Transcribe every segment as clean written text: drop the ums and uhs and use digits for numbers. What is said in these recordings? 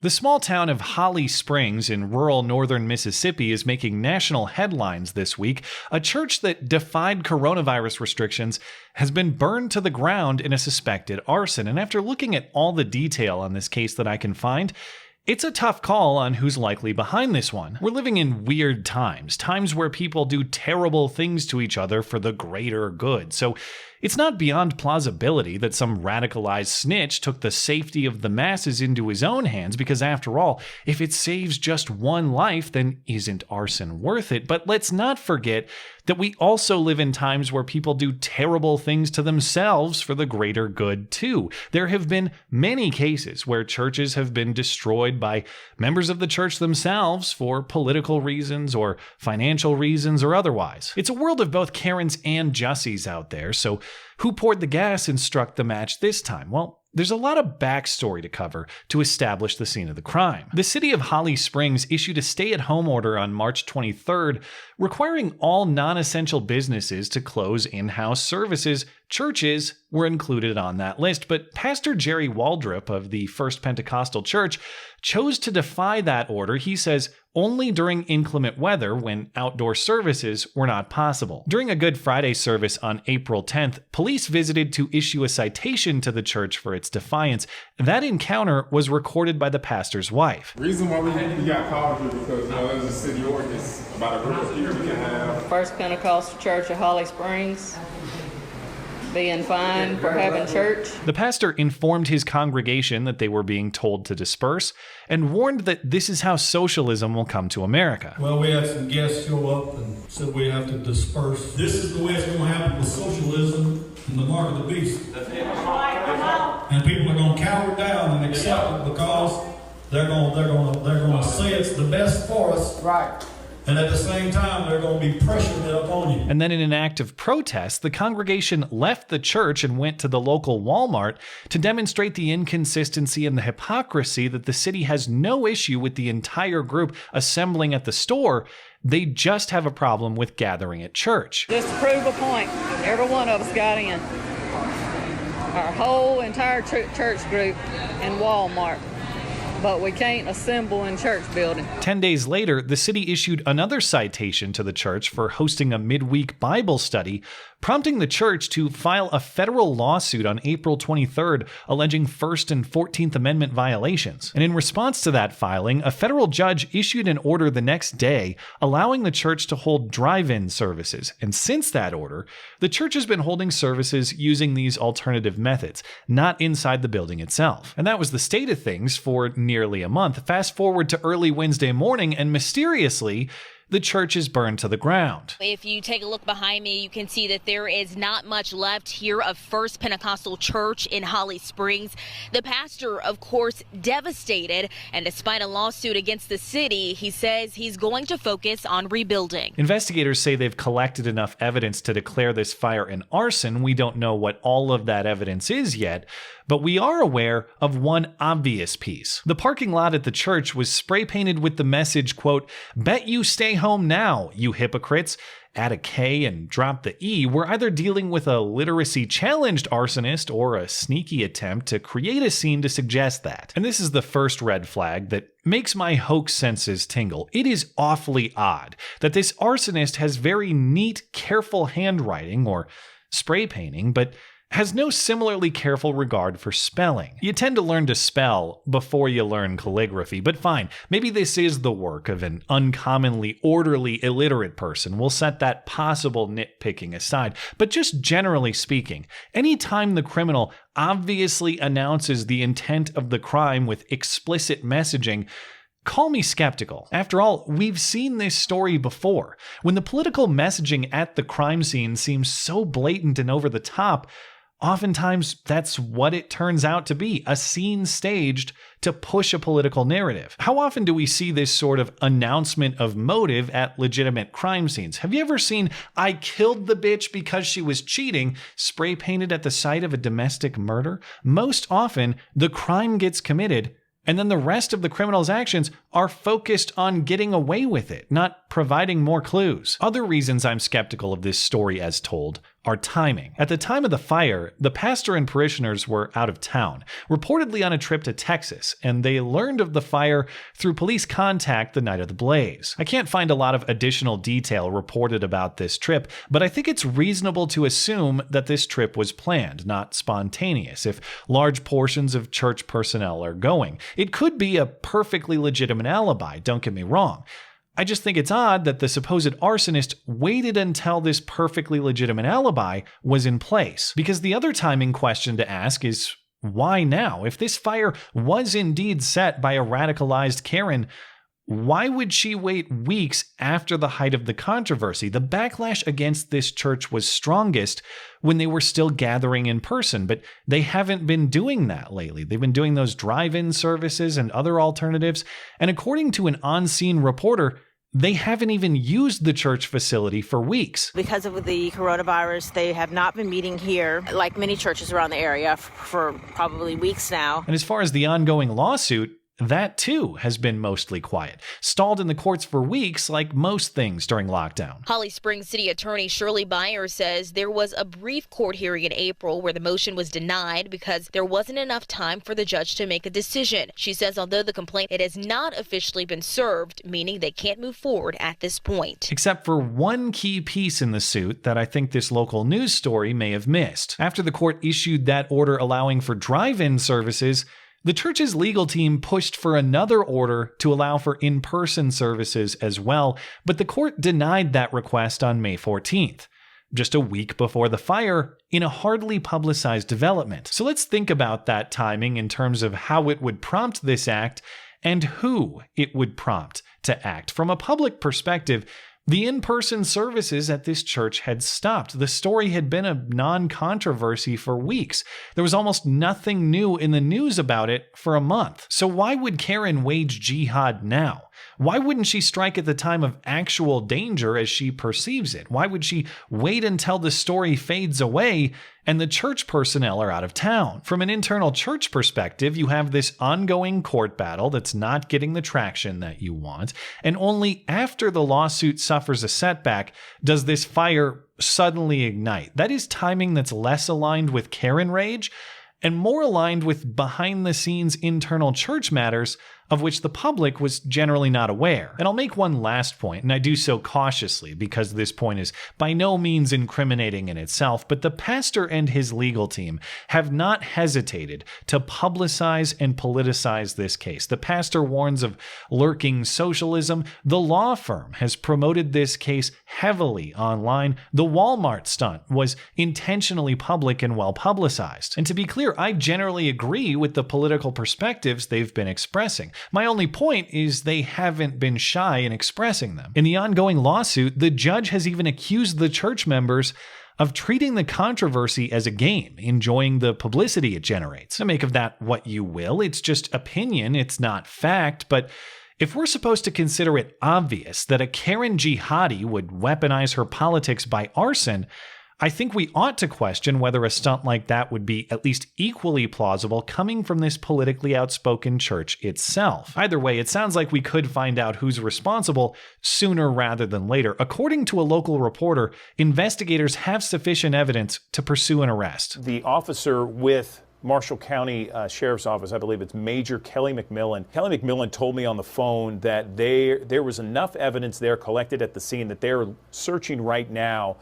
The small town of Holly Springs in rural northern Mississippi is making national headlines this week. A church that defied coronavirus restrictions has been burned to the ground in a suspected arson. And after looking at all the detail on this case that I can find, it's a tough call on who's likely behind this one. We're living in weird times where people do terrible things to each other for the greater good. So it's not beyond plausibility that some radicalized snitch took the safety of the masses into his own hands, because after all, if it saves just one life, then isn't arson worth it? But let's not forget that we also live in times where people do terrible things to themselves for the greater good too. There have been many cases where churches have been destroyed by members of the church themselves for political reasons or financial reasons or otherwise. It's a world of both Karens and Jussies out there, so who poured the gas and struck the match this time? Well, there's a lot of backstory to cover to establish the scene of the crime. The city of Holly Springs issued a stay-at-home order on March 23rd, requiring all non-essential businesses to close in-house services. Churches were included on that list, but Pastor Jerry Waldrop of the First Pentecostal Church chose to defy that order. He says only during inclement weather when outdoor services were not possible. During a Good Friday service on April 10th, police visited to issue a citation to the church for its defiance. That encounter was recorded by the pastor's wife. The reason why we got called here because there's a city ordinance about a group of people we can have. First Pentecostal Church of Holly Springs being fined for having church. The pastor informed his congregation that they were being told to disperse and warned that this is how socialism will come to America. Well, we had some guests show up and said we have to disperse. This is the way it's going to happen with socialism and the mark of the beast. And people are going to cower down and accept it because they're going to say it's the best for us. Right. And at the same time, they're going to be pressuring it upon you. And then in an act of protest, the congregation left the church and went to the local Walmart to demonstrate the inconsistency and the hypocrisy that the city has no issue with the entire group assembling at the store. They just have a problem with gathering at church. Just to prove a point, every one of us got in. Our whole entire church group in Walmart. But we can't assemble in church building. 10 days later, the city issued another citation to the church for hosting a midweek Bible study, prompting the church to file a federal lawsuit on April 23rd, alleging First and 14th Amendment violations. And in response to that filing, a federal judge issued an order the next day allowing the church to hold drive-in services. And since that order, the church has been holding services using these alternative methods, not inside the building itself. And that was the state of things for nearly a month. Fast forward to early Wednesday morning, and mysteriously, the church is burned to the ground. If you take a look behind me, you can see that there is not much left here of First Pentecostal Church in Holly Springs. The pastor, of course, devastated, and despite a lawsuit against the city, he says he's going to focus on rebuilding. Investigators say they've collected enough evidence to declare this fire an arson. We don't know what all of that evidence is yet, but we are aware of one obvious piece. The parking lot at the church was spray painted with the message, quote, "Bet you stay home now, you hypocrites." Add a K and drop the E. We're either dealing with a literacy-challenged arsonist or a sneaky attempt to create a scene to suggest that. And this is the first red flag that makes my hoax senses tingle. It is awfully odd that this arsonist has very neat, careful handwriting or spray painting, but has no similarly careful regard for spelling. You tend to learn to spell before you learn calligraphy, but fine, maybe this is the work of an uncommonly orderly, illiterate person. We'll set that possible nitpicking aside. But just generally speaking, anytime the criminal obviously announces the intent of the crime with explicit messaging, call me skeptical. After all, we've seen this story before. When the political messaging at the crime scene seems so blatant and over the top, oftentimes that's what it turns out to be, a scene staged to push a political narrative. How often do we see this sort of announcement of motive at legitimate crime scenes? Have you ever seen "I killed the bitch because she was cheating" spray painted at the site of a domestic murder? Most often, the crime gets committed, and then the rest of the criminal's actions are focused on getting away with it, not providing more clues. Other reasons I'm skeptical of this story as told our timing. At the time of the fire, the pastor and parishioners were out of town, reportedly on a trip to Texas, and they learned of the fire through police contact the night of the blaze. I can't find a lot of additional detail reported about this trip, but I think it's reasonable to assume that this trip was planned, not spontaneous, if large portions of church personnel are going. It could be a perfectly legitimate alibi, don't get me wrong. I just think it's odd that the supposed arsonist waited until this perfectly legitimate alibi was in place. Because the other timing question to ask is, why now? If this fire was indeed set by a radicalized Karen, why would she wait weeks after the height of the controversy? The backlash against this church was strongest when they were still gathering in person, but they haven't been doing that lately. They've been doing those drive-in services and other alternatives, and according to an on-scene reporter, they haven't even used the church facility for weeks. Because of the coronavirus, they have not been meeting here, like many churches around the area, for probably weeks now. And as far as the ongoing lawsuit, that too has been mostly quiet, stalled in the courts for weeks like most things during lockdown. Holly Springs City Attorney Shirley Byers says there was a brief court hearing in April where the motion was denied because there wasn't enough time for the judge to make a decision. She says although the complaint it has not officially been served, meaning they can't move forward at this point. Except for one key piece in the suit that I think this local news story may have missed. After the court issued that order allowing for drive-in services, the church's legal team pushed for another order to allow for in-person services as well, but the court denied that request on May 14th, just a week before the fire, in a hardly publicized development. So let's think about that timing in terms of how it would prompt this act and who it would prompt to act. From a public perspective, the in-person services at this church had stopped. The story had been a non-controversy for weeks. There was almost nothing new in the news about it for a month. So why would Karen wage jihad now? Why wouldn't she strike at the time of actual danger as she perceives it? Why would she wait until the story fades away and the church personnel are out of town? From an internal church perspective, you have this ongoing court battle that's not getting the traction that you want, and only after the lawsuit suffers a setback does this fire suddenly ignite. That is timing that's less aligned with Karen rage and more aligned with behind-the-scenes internal church matters of which the public was generally not aware. And I'll make one last point, and I do so cautiously because this point is by no means incriminating in itself, but the pastor and his legal team have not hesitated to publicize and politicize this case. The pastor warns of lurking socialism. The law firm has promoted this case heavily online. The Walmart stunt was intentionally public and well publicized. And to be clear, I generally agree with the political perspectives they've been expressing. My only point is they haven't been shy in expressing them. In the ongoing lawsuit, the judge has even accused the church members of treating the controversy as a game, enjoying the publicity it generates. So make of that what you will. It's just opinion, it's not fact, but if we're supposed to consider it obvious that a Karen jihadi would weaponize her politics by arson, I think we ought to question whether a stunt like that would be at least equally plausible coming from this politically outspoken church itself. Either way, it sounds like we could find out who's responsible sooner rather than later. According to a local reporter, investigators have sufficient evidence to pursue an arrest. The officer with Marshall County Sheriff's Office, I believe it's Major Kelly McMillan. Kelly McMillan told me on the phone that there was enough evidence there collected at the scene that they're searching right now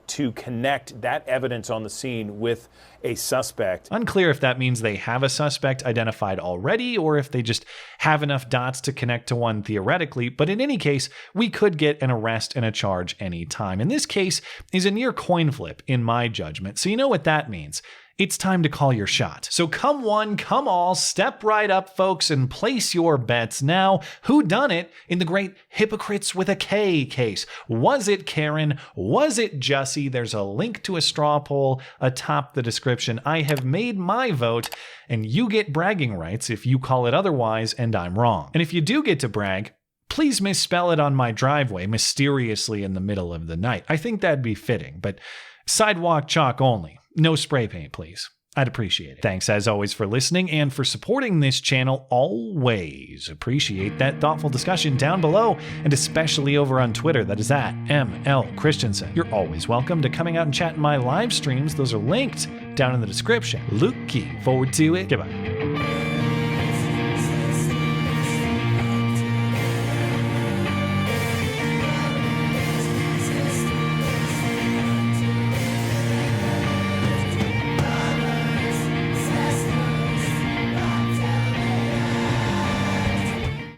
to connect that evidence on the scene with a suspect. Unclear if that means they have a suspect identified already or if they just have enough dots to connect to one theoretically, but in any case, we could get an arrest and a charge anytime. And this case is a near coin flip in my judgment, so you know what that means. It's time to call your shot. So come one, come all, step right up, folks, and place your bets now. Whodunnit in the great Hypocrites with a K case? Was it Karen? Was it Jussie? There's a link to a straw poll atop the description. I have made my vote, and you get bragging rights if you call it otherwise, and I'm wrong. And if you do get to brag, please misspell it on my driveway mysteriously in the middle of the night. I think that'd be fitting, but sidewalk chalk only. No spray paint, please. I'd appreciate it. Thanks as always for listening and for supporting this channel. Always appreciate that thoughtful discussion down below, and especially over on Twitter. That is at ML Christiansen. You're always welcome to coming out and chat in my live streams. Those are linked down in the description. Looking forward to it. Goodbye.